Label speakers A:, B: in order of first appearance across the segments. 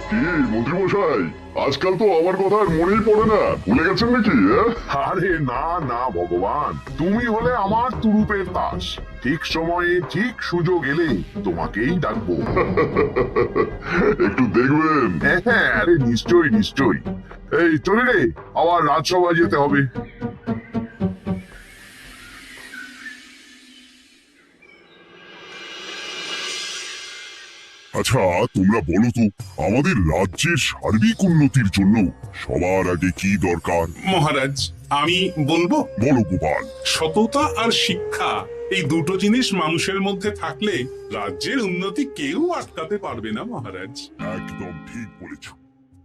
A: কি মন্ত্রী মশাই, আজকাল তো আমার কথা আর মনেই পড়ে না, ভুলে গেছেন নাকি?
B: আরে না না ভগবান, তুমি হলে আমার তুরুপের তাস। ঠিক সময়ে ঠিক সুযোগ এলে তোমাকেই ডাকবো।
A: একটু দেখবেন।
B: হ্যাঁ, আরে নিশ্চয়ই নিশ্চয়ই। এই চলে রে, আবার রাজসভায় যেতে হবে।
A: আচ্ছা তোমরা বলো তো, আমাদের রাজ্যের সার্বিক উন্নতির জন্য সবার আগে কি দরকার?
C: মহারাজ, আমি বলবো,
A: বলো গোপাল।
C: সততা আর শিক্ষা, এই দুটো জিনিস মানুষের মধ্যে থাকলে রাজ্যের উন্নতি কেউ আটকাতে পারবে না মহারাজ।
A: একদম ঠিক বলেছ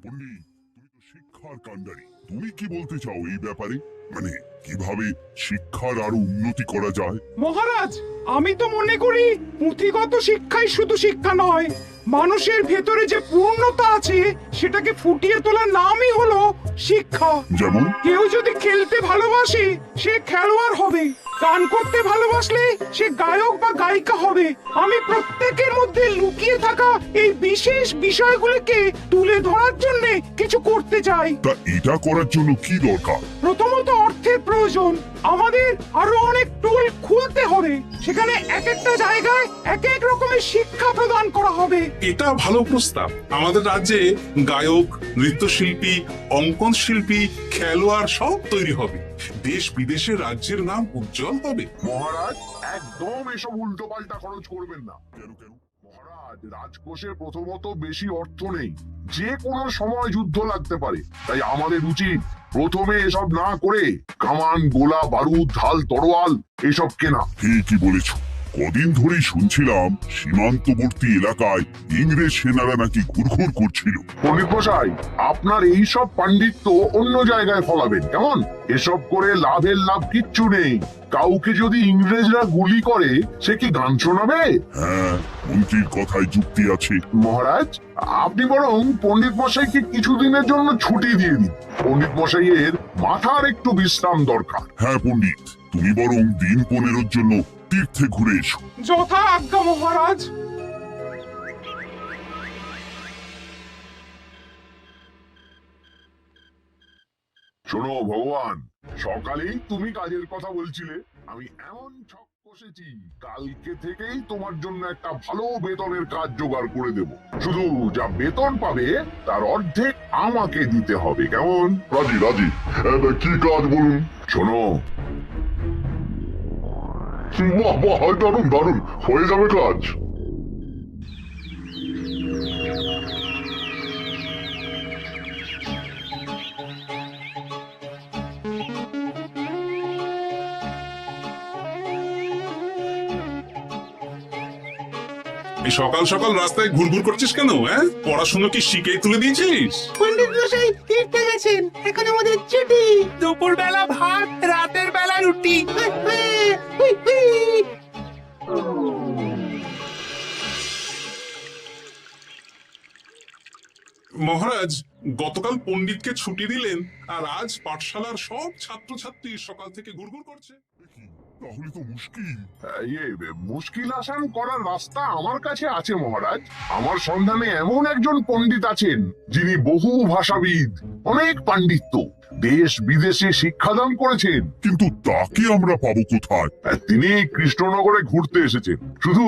A: পণ্ডিত, তুমি তো শিক্ষার কাণ্ডারি। তুমি কি বলতে চাও এই ব্যাপারে? মানে কিভাবে শিক্ষার আরো উন্নতি করা যায়?
D: মহারাজ, আমি তো মনে করি পুঁথিগত শিক্ষাই শুধু শিক্ষা নয়, মানুষের ভেতরে যে পূর্ণতা আছে সেটাকে ফুটিয়ে তোলার নামই হলো শিক্ষা।
A: যেমন?
D: কেউ যদি খেলতে ভালোবাসে সে খেলোয়াড় হবে, গান করতে ভালোবাসলে সে গায়ক বা গায়িকা হবে। আমি প্রত্যেকের মধ্যে লুকিয়ে থাকা এই বিশেষ বিষয়গুলিকে তুলে ধরার জন্য কিছু করতে চাই।
A: তা এটা করার জন্য কি দরকার?
D: প্রথমত অর্থের প্রয়োজন। আমাদের আরো অনেক টুল খুলতে হবে, সেখানে এক একটা জায়গায় এক এক রকমের শিক্ষা প্রদান করা হবে।
C: এটা ভালো প্রস্তাব। আমাদের রাজ্যে গায়ক, নৃত্যশিল্পী, অঙ্কন শিল্পী, খেলোয়াড় সব তৈরি হবে। দেশ বিদেশে রাজ্যের নাম উজ্জ্বল হবে।
B: মহারাজ, একদম এসব উল্টো পাল্টা খরচ করবেন না।
A: কেন কেন?
B: মহারাজ, রাজকোষে প্রথমত বেশি অর্থ নেই, যে কোনো সময় যুদ্ধ লাগতে পারে। তাই আমাদের উচিত প্রথমে এসব না করে কামান, গোলা বারুদ, ঢাল, তরোয়াল এসব কেনা।
A: ঠিকই বলেছ। কদিন ধরেই শুনছিলাম সীমান্তবর্তী এলাকায় ইংরেজ সেনারা নাকি ঘুরঘুর করছিল।
B: পণ্ডিত মশাই, আপনার এই সব পাণ্ডিত্য অন্য জায়গায় ফলাবেন কেমন? এসব করে লাভের লাভ কিচ্ছু নেই। কাউকে যদি ইংরেজরা গুলি করে সে কি গান শোনাবে?
A: হ্যাঁ, মন্ত্রীর কথায় যুক্তি আছে।
B: মহারাজ, আপনি বরং পণ্ডিত মশাইকে কিছুদিনের জন্য ছুটি দিয়ে দিন। পণ্ডিত মশাইয়ের মাথার একটু বিশ্রাম দরকার।
A: হ্যাঁ পণ্ডিত, তুমি বরং দিন 15 জন্য তীর্থে ঘুরে এসো।
D: যথা আজ্ঞা মহারাজ।
B: শোনো ভগবান, সকালেই তুমি কাজের কথা বলছিলে, আমি এমন ছক কষেছি কালকে থেকেই তোমার জন্য একটা ভালো বেতনের কাজ জোগাড় করে দেব। শুধু যা বেতন পাবে তার অর্ধেক আমাকে দিতে হবে, কেমন?
A: রাজি রাজি। কি কাজ বলুন?
B: শোনো,
A: বাহ বাহ, দারুণ দারুণ, হয়ে যাবে কাজ।
C: এই সকাল সকাল রাস্তায় ঘুরঘুর করছিস কেন? হ্যাঁ, পড়াশুনো কি শিখেই তুলে দিয়েছিস?
E: পণ্ডিত মশাই তীর্থে গেছেন, এখন আমাদের ছুটি। দুপুর বেলা ভাত, রাতের বেলা রুটি।
C: মহারাজ, গতকাল পণ্ডিতকে ছুটি দিলেন আর আজ পাঠশালার সব ছাত্রছাত্রী সকাল থেকে ঘুরঘুর করছে।
A: তাহলে তো মুশকিল।
B: মুশকিল আসান করার রাস্তা আমার কাছে আছে মহারাজ। আমার সন্ধানে এমন একজন পণ্ডিত আছেন যিনি বহু ভাষাবিদ, অনেক পাণ্ডিত্য, দেশ বিদেশে শিক্ষাদান করেছেন।
A: কিন্তু তাকে আমরা পাবো কোথায়?
B: তিনি কৃষ্ণনগরে ঘুরতে এসেছেন। শুধু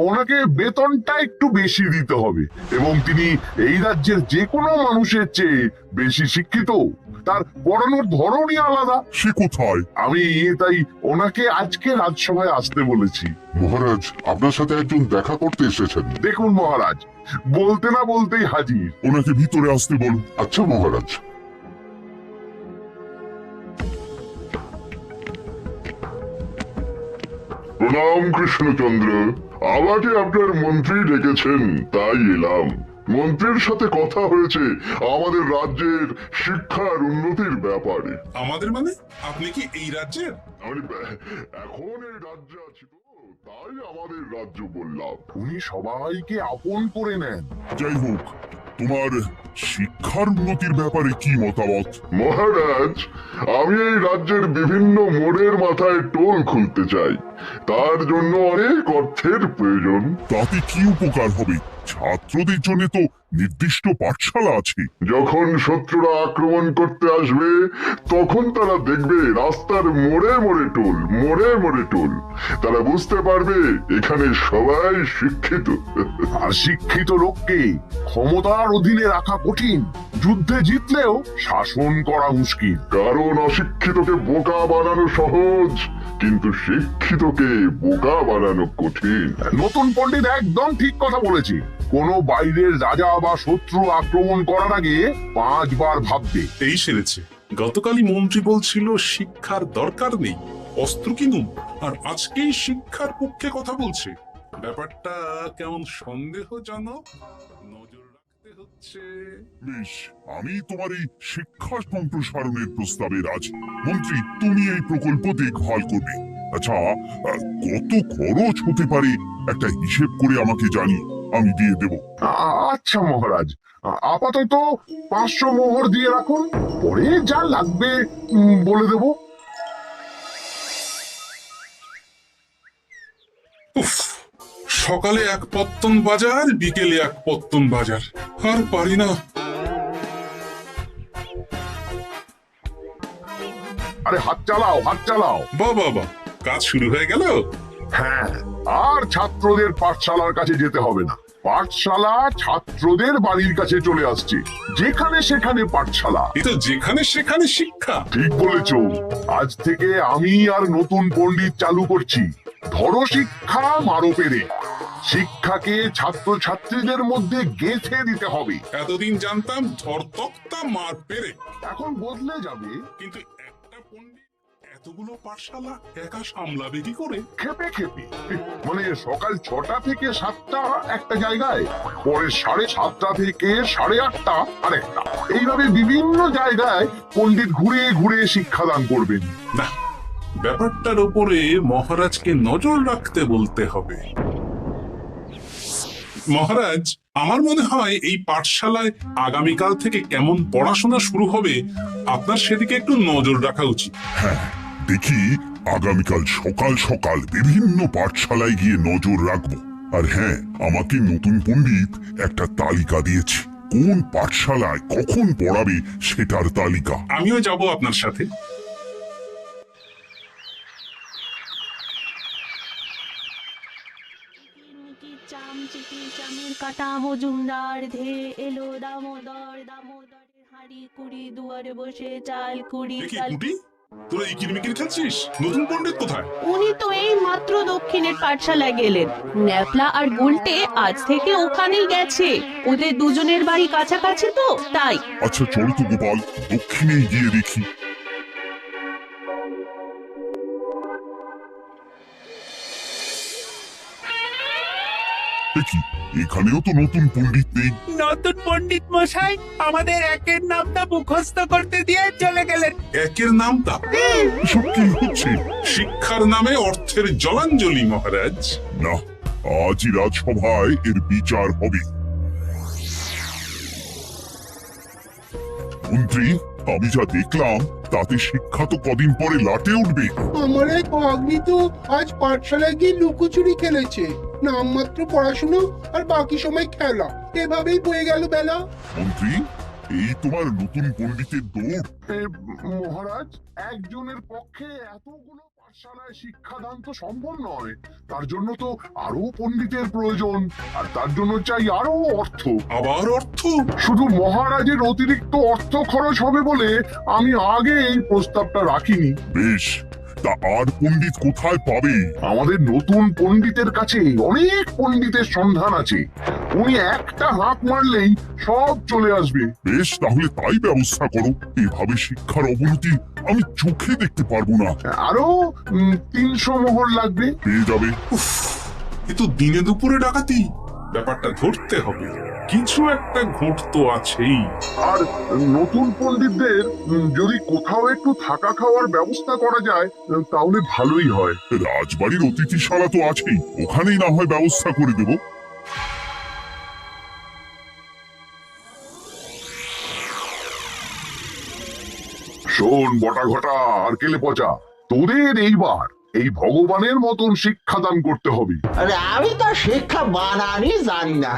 B: ওনাকে বেতনটা একটু বেশি দিতে হবে, এবং তিনি এই রাজ্যের যে কোনো মানুষের চেয়ে বেশি শিক্ষিত। তার পড়ানোর ধরনই আলাদা।
A: সে কোথায়?
B: আমি তাই ওনাকে আজকে রাজসভায় আসতে বলেছি।
A: মহারাজ, আপনার সাথে একজন দেখা করতে এসেছেন।
B: দেখুন মহারাজ, বলতে না বলতেই হাজির।
A: ওনাকে ভিতরে আসতে বলুন। আচ্ছা মহারাজ। প্রণাম কৃষ্ণচন্দ্র, আমাকে আপনার মন্ত্রী ডেকেছেন, তাই এলাম। মন্ত্রীর সাথে কথা হয়েছে আমাদের রাজ্যের শিক্ষার উন্নতির ব্যাপারে।
C: আমাদের মানে? আপনি কি এই রাজ্যের?
A: আমি এখন এই রাজ্যে আছি তো, তাই আমাদের রাজ্য বললাম।
B: উনি সবাইকে আপন করে নেন।
A: যাই হোক, তোমার শিক্ষার উন্নতির ব্যাপারে কি মতামত? মহারাজ, আমি এই রাজ্যের বিভিন্ন মোড়ের মাথায় টোল খুলতে চাই। তার জন্য অনেক অর্থের প্রয়োজন। তাতে কি উপকার হবে?
B: ছাত্রদের জন্য তো নির্দিষ্ট পাঠশালা আছে।
A: যখন শত্রুরা আক্রমণ করতে আসবে তখন তারা দেখবে রাস্তার মোড়ে মোড়ে টোল, মোড়ে মোড়ে টোল। তারা বুঝতে পারবে এখানে সবাই শিক্ষিত।
B: আর শিক্ষিত লোককে ক্ষমতার অধীনে রাখা কঠিন, যুদ্ধে জিতলেও শাসন করা মুশকিল।
A: কারণ অশিক্ষিতকে বোকা বানানো সহজ, কিন্তু শিক্ষিতকে বোকা বানানো কঠিন।
B: নতুন পণ্ডিত একদম ঠিক কথা বলেছে। কোনো বাইরের রাজা বা শত্রু আক্রমণ করার আগে 5 বার ভাববে।
C: এই সেরেছে। গতকালই মন্ত্রী বলছিল শিক্ষার দরকার নেই, অস্ত্র কিনুন, আর আজকেই শিক্ষার পক্ষে কথা বলছে। ব্যাপারটা কেমন সন্দেহজনক, নজর রাখতে হচ্ছে।
B: বেশ, আমি তোমার এই শিক্ষা সম্প্রসারণের প্রস্তাবে রাজি। মন্ত্রী, তুমি এই প্রকল্প দেখভাল করবে। আচ্ছা, কত খরচ হতে পারে একটা হিসেব করে আমাকে জানিয়ে আমি দিয়ে দেব। আচ্ছা মহারাজ, আপাতত 500 মোহর দিয়ে রাখুন, পরে যা লাগবে বলে দেব।
C: উফ, সকালে এক পত্তন বাজার, বিকেলে এক পত্তন বাজার, আর পারি না।
B: আরে হাত চালাও, হাত চালাও।
C: বাবা, কাজ শুরু হয়ে গেল।
B: হ্যাঁ, আর ছাত্রদের পাঠশালার কাছে যেতে হবে না। পাঠশালা ছাত্রদের বাড়ির কাছে চলে আসছে। যেখানে সেখানে পাঠশালা।
C: এ তো যেখানে সেখানে শিক্ষা।
B: ঠিক বলেছো। আজ থেকে আমি আর নতুন পণ্ডিত চালু করছি। ধরো শিক্ষা, মারো পেরে। শিক্ষাকে ছাত্রছাত্রীদের মধ্যে গেঁথে দিতে হবে।
C: এতদিন জানতাম ধরতক্তা মার পেরে,
B: এখন বদলে যাবে।
C: কিন্তু একটা পণ্ডিত এতগুলো পাঠশালা একা সামলাবে কি করে?
B: খেপে খেপে, মানে সকাল 6টা থেকে 7টা একটা জায়গায়, পরে 7:30 থেকে 8:30 আরেকটা। এইভাবে বিভিন্ন জায়গায় পণ্ডিত ঘুরে ঘুরে শিক্ষাদান করবেন।
C: না, ব্যাপারটার উপরে মহারাজকে নজর রাখতে বলতে হবে। মহারাজ, আমার মনে হয় এই পাঠশালায় আগামীকাল থেকে কেমন পড়াশোনা শুরু হবে, আপনার সেদিকে একটু নজর রাখা উচিত।
B: দেখি আগামীকাল সকাল সকাল বিভিন্ন পাঠশালায় গিয়ে নজর রাখবো। আর হ্যাঁ, আমাকে নতুন পণ্ডিত একটা তালিকা দিয়েছে। কোন পাঠশালায় কখন পড়াবে সেটার তালিকা।
C: আমিও যাব আপনার সাথে।
F: চামের কাটা মজুমদার ধে এলো দামোদর, দামোদরের হাড়ি কুড়ি, দুয়ারে বসে চাল কুড়ি।
C: দেখি কুটি, তোরা এই কিরমিকির খেলছিস? নতুন পণ্ডিত কোথায়?
F: উনি তো এই মাত্র দক্ষিণের পাঠশালায় গেলেন। ন্যাপলা আর গুলটে আজ থেকে ওখানেই গেছে। ওদের দুজনের বাড়ি কাছাকাছি তো, তাই।
B: আচ্ছা চলো তো গোপাল, দক্ষিণে গিয়ে দেখি। দেখি এখানেও তো নতুন পণ্ডিত নেই।
E: নতুন পণ্ডিত মশাই আমাদের একের নামটা মুখস্থ করতে দিয়ে চলে গেলেন।
C: একের নামটা?
B: এসব কি হচ্ছে?
C: শিক্ষার নামে অর্থের জলাঞ্জলি মহারাজ।
B: না, আজই রাজসভায় এর বিচার হবে। মন্ত্রী, আমি যা দেখলাম তাতে শিক্ষা তো কদিন পরে লাটে উঠবে।
G: আমার এক ভাগ্নি তো আজ পাঠশালায় গিয়ে লুকোচুরি খেলেছে। নামমাত্র পড়াশুনো আর বাকি সময় খেলা, এভাবেই বয়ে গেল বেলা।
B: মন্ত্রী, এই তোমার নতুন পণ্ডিতের দৌড়। মহারাজ, একজনের পক্ষে এতগুলো পাঠশালায় শিক্ষাদান তো সম্ভব নয়। তার জন্য তো আরো পণ্ডিতের প্রয়োজন, আর তার জন্য চাই আরো অর্থ।
C: আবার অর্থ?
B: শুধু মহারাজের অতিরিক্ত অর্থ খরচ হবে বলে আমি আগে এই প্রস্তাবটা রাখিনি। বেশ, তা আর পণ্ডিত কোথায় পাবে? আমাদের নতুন পণ্ডিতের কাছে অনেক পণ্ডিতের সন্ধান আছে। উনি একটা হাত মারলেই সব চলে আসবে। বেশ, তাহলে তাই ব্যবস্থা করো। এভাবে শিক্ষার অবনতি আমি চোখে দেখতে পারবো না। আরো 300 মোহর লাগবে। পেয়ে যাবে।
C: এ তো দিনে দুপুরে ডাকাতি। ব্যাপারটা ধরতে হবে, কিছু একটা ঘোট তো আছেই।
B: আর নতুন পণ্ডিতদের যদি কোথাও একটু থাকা খাওয়ার ব্যবস্থা করা যায় তাহলে ভালোই হয়। রাজবাড়ির অতিথিশালা তো আছেই, ওখানেই না হয় ব্যবস্থা করে দেব। শোন বটা ঘটা আর কেলে পচা, তোদের এইবার এই ভগবানের মতন শিক্ষাদান করতে হবে।
H: আরে আমি তো শিক্ষা বানানি জানি না।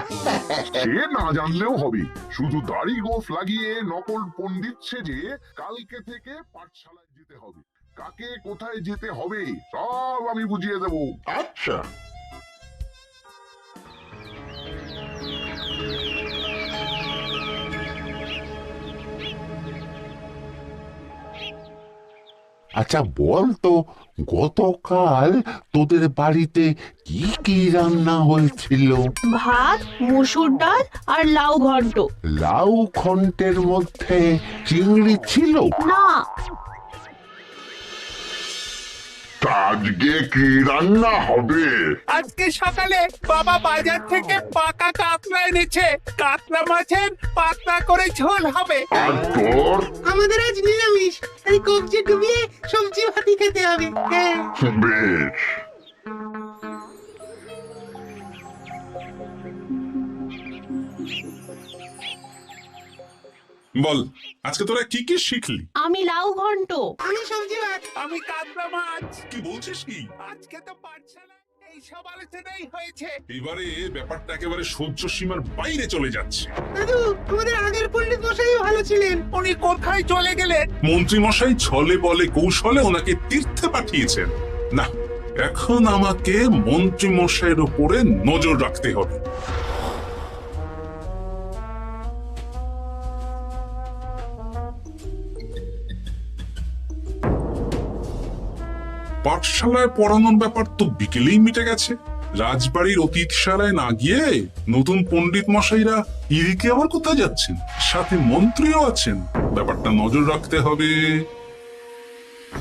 B: সে না জানলেও হবে, শুধু দাড়ি গোঁফ লাগিয়ে নকল পণ্ডিত সেজে কালকে থেকে পাঠশালায় যেতে হবে। কাকে কোথায় যেতে হবে সব আমি বুঝিয়ে দেব।
A: আচ্ছা,
I: আচ্ছা বল তো, গতকাল তোদের বাড়িতে কি কি রান্না হয়েছিল?
F: ভাত, মসুর ডাল আর লাউ ঘন্ট।
I: লাউ ঘন্টের মধ্যে চিংড়ি ছিল?
F: না,
A: আজকে কি রান্না হবে?
E: আজকে সকালে বাবা বাজার থেকে পাকা কাতলা এনেছে। কাতলা মাছের পাতলা করে ঝোল হবে।
A: আর তোর?
G: আমাদের আজ নিরামিষ, এই কবজি ডুবিয়ে সবজি ভাতি খেতে হবে। হ্যাঁ।
A: বেশ,
C: বল, আজকে তোরা কি কি শিখলি?
F: আমি লাউ ঘন্ট।
G: আমি সবজি ভাত।
E: আমি কাতলা মাছ।
C: কি বলছিস কি?
E: আজকে তো পাঠশালায় এই সব আলোচনাই হয়েছে।
C: এবারে ব্যাপারটা একেবারে সহ্য সীমার বাইরে চলে যাচ্ছে।
G: দাদু, আমাদের আগের পণ্ডিত মশাই ভালো ছিলেন।
E: উনি কোথায় চলে গেলেন?
C: মন্ত্রী মশাই ছলে বলে কৌশলে ওনাকে তীর্থে পাঠিয়েছেন। না, এখন আমাকে মন্ত্রী মশাইয়ের উপরে নজর রাখতে হবে। পাঠশালায় পড়ানোর ব্যাপার তো বিকেলেই মিটে গেছে। রাজবাড়ির অতিথিশালায় না গিয়ে নতুন পণ্ডিত মশাইরা এদিকে আবার কোথায় যাচ্ছেন? সাথে মন্ত্রীও আছেন, ব্যাপারটা নজর রাখতে হবে।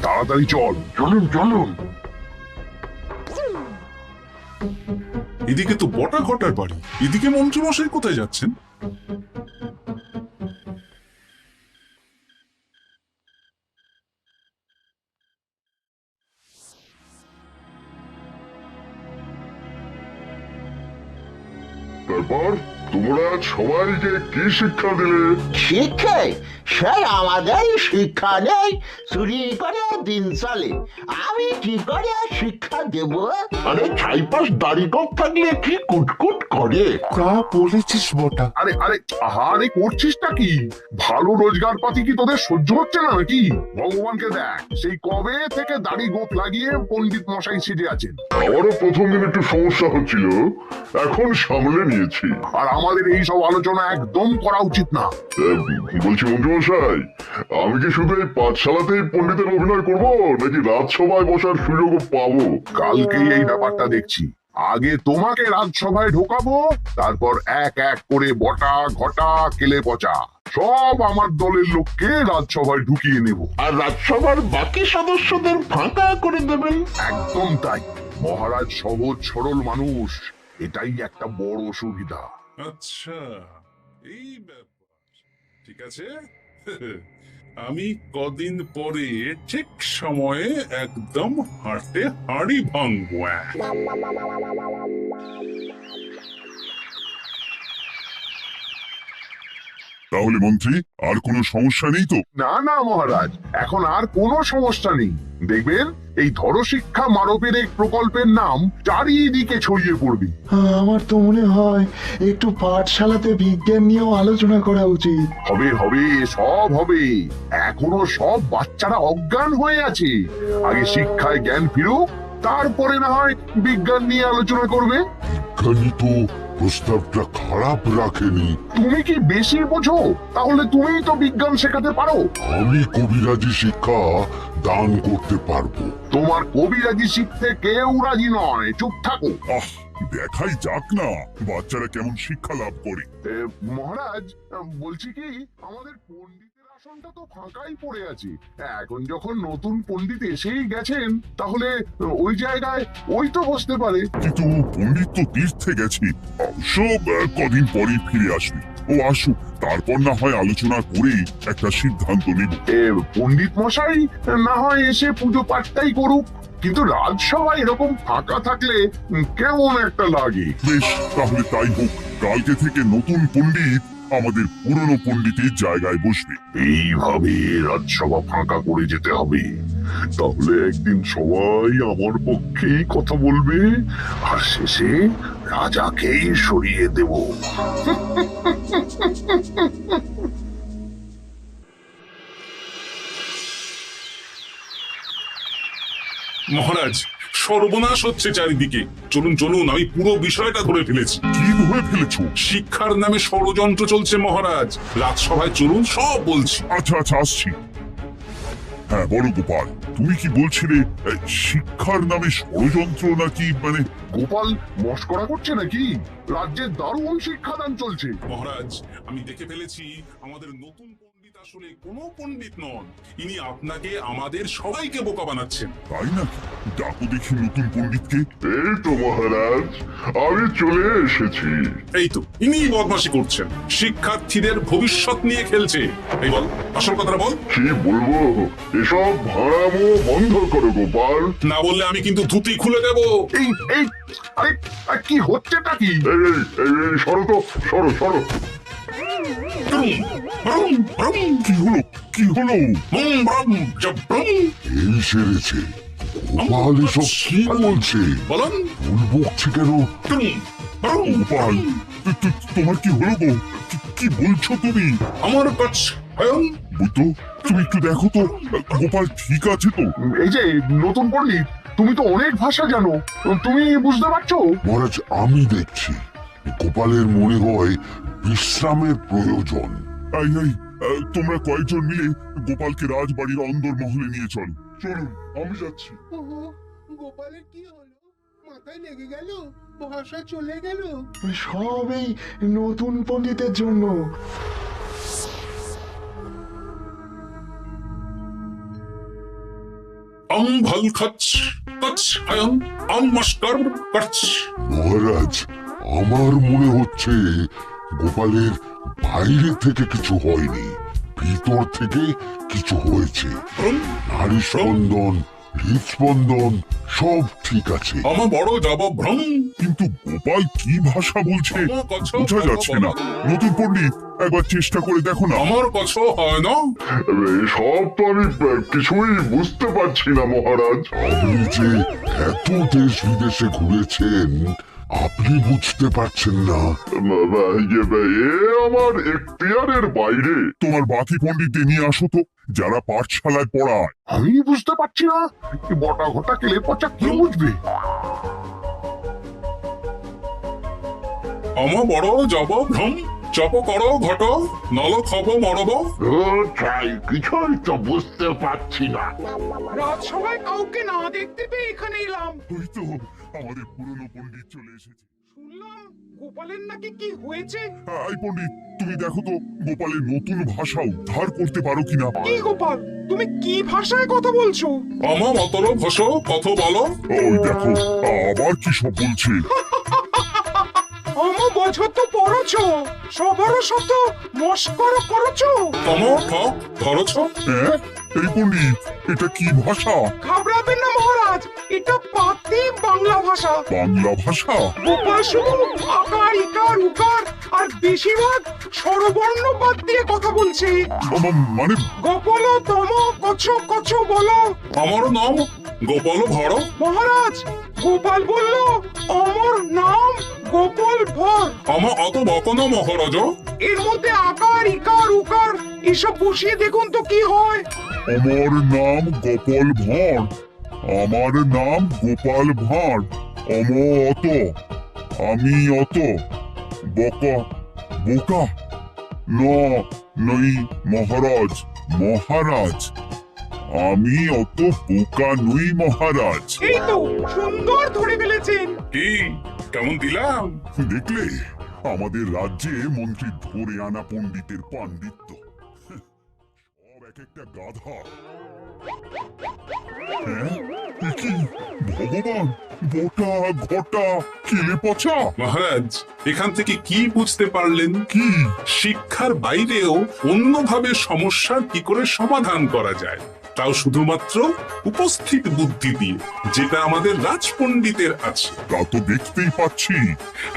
B: তাড়াতাড়ি চল।
A: চলুন চলুন।
C: এদিকে তো বটা ঘটার বাড়ি, এদিকে মন্ত্রী মশাই কোথায় যাচ্ছেন?
A: তারপর তোমরা সবাইকে কি শিক্ষা দিলে?
H: শিক্ষায় সে আমাদের শিক্ষা নেই, চুরি করে দিন চলে। আমি কি করে শিক্ষা দেব?
A: আরে ছাইপাশ দাড়ি গোঁফ থাকলে কি কুটকুট করে?
I: তা বলেছিস বটা।
B: আরে আরে আরে করছিসটা কি? ভালো রোজগার পাতি কি তোদের সহ্য হচ্ছে না নাকি? ভগবানকে দেখ, সেই কবে থেকে দাড়ি গোঁফ লাগিয়ে পণ্ডিত মশাই সেজে আছেন।
A: আমারও প্রথম দিন একটু সমস্যা হচ্ছিল, এখন সামলে নিয়েছি।
B: আর আমাদের এই সব আলোচনা একদম করা উচিত না।
A: বলছি মন্ত্রীমশাই, আমি কি শুধু এই পাঠশালাতেই পণ্ডিতের অভিনয় করব, নাকি রাজসভায় বসার সুযোগও পাবো?
B: কালকেই এই ব্যাপারটা দেখছি। আগে তোমাকে রাজসভায় ঢোকাবো, তারপর এক এক করে বটা ঘটা কেলে পচা সব আমার দলের লোককে রাজসভায় ঢুকিয়ে নেব।
A: আর রাজসভার বাকি সদস্যদের ফাঁকা করে দেবেন।
B: একদম তাই। মহারাজ সহজ সরল মানুষ, এটাই একটা বড় সুবিধা।
C: আচ্ছা, এই ব্যাপার। ঠিক আছে, আমি কদিন পরে ঠিক সময়ে একদম হাটে হাড়ি ভাঙবো।
A: তাহলে মন্ত্রী, আর কোনো সমস্যা নেই তো?
B: না না মহারাজ, এখন আর কোনো সমস্যা নেই। দেখবেন এই ধরশিক্ষা মানবের এক প্রকল্পের নাম চারিদিকে ছড়িয়ে পড়বে।
J: আমার তো মনে হয় একটু পাঠশালাতে বিজ্ঞান নিয়েও আলোচনা করা উচিত।
B: হবে হবে, সব হবে। এখনো সব বাচ্চারা অজ্ঞান হয়ে আছে। আগে শিক্ষায় জ্ঞান ফিরুক, তারপরে না হয় বিজ্ঞান নিয়ে আলোচনা করবে।
A: বিজ্ঞানী তো প্রস্তাবটা খারাপ রাখেনি।
B: তুমি কি বেশি বোঝো? তাহলে তুমিই তো বিজ্ঞান শেখাতে পারো।
A: আমি কবিরাজি শিক্ষা দান করতে পারবো।
B: তোমার কবিরাজি শিখতে কেউ রাজি নয়, চুপ থাকো।
A: দেখাই যাক না বাচ্চারা কেমন শিক্ষা লাভ করে।
B: মহারাজ, বলছি কি, আমাদের পণ্ডিতের আসনটা তো ফাঁকাই পড়ে আছে। এখন যখন নতুন পণ্ডিত এসেই গেছেন, তাহলে ওই জায়গায় ওই তো বসতে পারে।
A: কিন্তু পণ্ডিত তো তীর্থে গেছে, অবশ্য কদিন পরেই ফিরে আসবে। ও আসুক, তারপর না হয় আলোচনা করে একটা সিদ্ধান্ত নেব।
B: পণ্ডিত মশাই না হয় এসে পুজো পাঠটাই করুক, কিন্তু রাজসভা এরকম ফাঁকা থাকলে কেমন একটা লাগে।
A: বেশ, তাহলে তাই হোক। কালকে থেকে নতুন পণ্ডিত
B: আমাদের পুরনো পণ্ডিতের জায়গায় বসবে। এইভাবে রাজসভা ফাঁকা করে যেতে হবে, তাহলে একদিন সবাই আমার পক্ষেই কথা বলবে, আর শেষে রাজাকেই সরিয়ে দেব।
C: মহারাজ, সর্বনাশ হচ্ছে চারিদিকে। চলুন চলুন, আমি পুরো বিষয়টা ধরে ফেলেছি।
B: কি ধরে ফেলেছো?
C: শিক্ষার নামে ষড়যন্ত্র চলছে মহারাজ। রাজসভায় চলুন, সব বলছি।
B: আচ্ছা আচ্ছা, আসছি। হ্যাঁ বলো গোপাল, তুমি কি বলছিলে শিক্ষার নামে ষড়যন্ত্র নাকি? মানে গোপাল মস্করা করছে নাকি? রাজ্যে দারুণ শিক্ষাদান চলছে।
C: মহারাজ, আমি দেখে ফেলেছি আমাদের নতুন পণ্ডিত আসলে কোনো পণ্ডিত নন। ইনি আপনাকে, আমাদের সবাইকে বোকা বানাচ্ছেন।
B: তাই নাকি? ডাকো দেখি নতুন পণ্ডিতকে।
A: এই তো মহারাজ, আমি চলে এসেছি।
C: এই তো, ইনি বদমাশি করছেন, শিক্ষার্থীদের ভবিষ্যৎ নিয়ে খেলছে। এই বল, আসল কথাটা বল।
A: কি বলবো, এসব ভাড়ামো বন্ধ করো গোপাল।
C: না বললে আমি কিন্তু ধুতি খুলে দেব।
B: এই এই আরে আরে, কি হচ্ছেটা কি?
A: এই সরো তো, সরো সরো।
B: কি হলো? কি হলো?
I: এই সেরেছে, গোপাল এসব কি বলছে?
C: বলুন।
I: ভুল বকছে কেন?
B: গোপাল, তোমার কি হলো গো? কি বলছো তুমি?
C: আমার কাছে
B: বুঝতো, তুমি একটু দেখো তো গোপাল ঠিক আছে তো? এই যে নতুন পণ্ডিত, তুমি তো অনেক ভাষা জানো, তুমি বুঝতে পারছো?
I: মহারাজ, আমি দেখছি গোপালের মনে হয় বিশ্রামের প্রয়োজন।
B: এই এই, তোমরা কয়েকজন মিলে গোপালকে রাজবাড়ির অন্দর মহলে নিয়ে চলো। চলুন, আমি যাচ্ছি।
G: ওহো, গোপালের কি হলো? মাথায় লেগে গেল? ভাষা চলে গেল?
J: সব এই নতুন পণ্ডিতের জন্য।
C: ভাল খাচ্ছ কচ্ছ আয়ং মস্কর করছ।
I: মহারাজ, আমার মনে হচ্ছে গোপালের বাইরে থেকে কিছু হয়নি, ভিতর থেকে কিছু হয়েছে। নারী স্পন্দন, হৃদস্পন্দন সব ঠিক আছে।
C: আমার বড় যাব ভ্রম।
B: কিন্তু গোপাল কি ভাষা বলছে বোঝা যাচ্ছে না। নতুন পণ্ডিত, একবার চেষ্টা করে দেখো না।
C: আমার কাছে হয় না।
A: সব তো আমি কিছুই বুঝতে পারছি না মহারাজ।
I: আপনি যে এত দেশ বিদেশে ঘুরেছেন, আপনি বুঝতে পারছেন না?
A: এ আমার এখতিয়ারের বাইরে।
B: তোমার বাকি পণ্ডিতদের নিয়ে আসো তো, যারা পাঠশালায় পড়ায়। আমি বুঝতে পারছি না, বটা ঘটা কেলে পচা কি বুঝবে?
C: আমার বড় যাব ভ্রম। চপ করো ঘট, নল খব মরব।
A: কিছুই তো বুঝতে পারছি না।
D: রাজসভায় কাউকে না দেখতে পেয়ে এখানে এলাম।
B: ওই তো আমাদের পুরনো পণ্ডিত চলে এসেছে।
D: শুনলাম গোপালের নাকি কি হয়েছে।
B: এই পণ্ডিত, তুমি দেখো তো গোপালের নতুন ভাষা উদ্ধার করতে পারো কিনা।
D: কি গোপাল, তুমি কি ভাষায় কথা বলছো?
C: আমার মতর ভাষ কত বলো।
B: ওই দেখো, আবার কি সব বলছে।
D: আমার বছর তো পড়ছো, সবারও শত মস্করা করছো।
C: আমার ঠক ধরছ।
B: হ্যাঁ, এই পণ্ডিত, এটা কি ভাষা?
D: ঘাবড়াবেন না মহারাজ, এটা পাতি বাংলা ভাষা।
B: বাংলা ভাষা?
D: গোপাল শুধু আকার ইকার উকার আর বেশিরভাগ স্বরবর্ণ বাদ দিয়ে কথা বলছে।
B: মানে
D: গোপাল তম কছ কছ বলো।
C: আমার নাম গোপাল ভর।
D: মহারাজ, গোপাল বলল আমার নাম গোপাল ভর।
C: আমার অত বকনা মহারাজ।
D: এর মধ্যে আকার ইকার উকার এসব বসিয়ে দেখুন তো কি হয়।
B: আমার নাম গোপাল ভাঁড়। আমার নাম গোপাল ভাঁড়। অত, আমি অত বকা বোকা নই মহারাজ। মহারাজ, আমি অত বোকা নই মহারাজ।
D: এই তো সুন্দর ধরে ফেলেছেন।
C: কি কেমন দিলাম?
B: দেখলে, আমাদের রাজ্যে মন্ত্রী ধরে আনা পণ্ডিতের পাণ্ডিত্য। সব এক একটা গাধা। হ্যাঁ, এ কি ভগবান, বোটা ঘটা কেলে পচা।
C: মহারাজ, এখান থেকে কি বুঝতে পারলেন?
B: কি?
C: শিক্ষার বাইরেও অন্যভাবে সমস্যার কি করে সমাধান করা যায়। তাও শুধুমাত্র উপস্থিত বুদ্ধি দিয়ে, যেটা আমাদের রাজপণ্ডিতের আছে।
I: তা তো দেখতেই পাচ্ছি।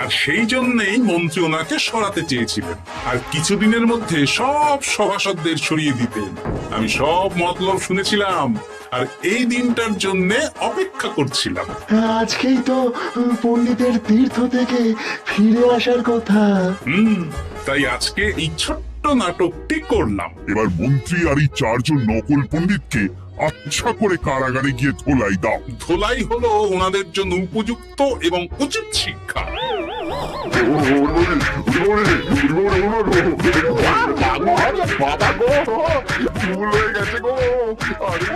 C: আর সেই জন্যই মন্ত্রী ওনাকে সরাতে চেয়েছিলেন, আর কিছুদিনের মধ্যে সব সভাসদদের সরিয়ে দিতেন। আমি সব মতলব শুনেছিলাম, আর এই দিনটার জন্য অপেক্ষা করছিলাম।
J: আজকেই তো পণ্ডিতের তীর্থ থেকে ফিরে আসার কথা।
C: তাই আজকে এই ছোট্ট নাটকটি করলাম।
I: এবার মন্ত্রী আর এই 4 জন নকল পণ্ডিতকে আচ্ছা করে কারাগারে গিয়ে ধোলাই দাও।
C: ধোলাই হলো ওনাদের জন্য উপযুক্ত এবং উচিত শিক্ষা।
B: বাবা গো, ভুল হয়ে গেছে গো। আরে